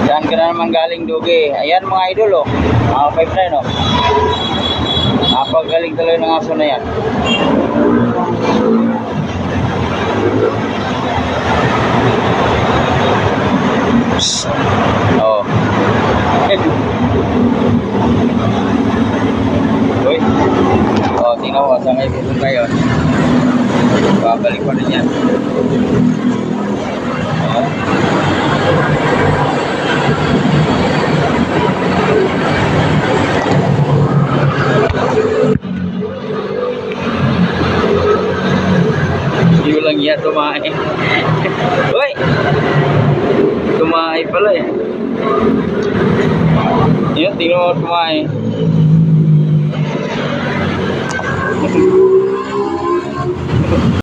Saan ka na naman galing, Dugi? Ayan mga idol, oh. Mga 5'9", oh. Napagaling talaga ng aso na yan. Oh. Uy. Oh, tingnan mo, saan kayo pupunta yun? Babalik pa rin yan. Oh. Hindi ko lang yan tumae. Uy! Tumae pala eh. Yun, tingnan mo tumae.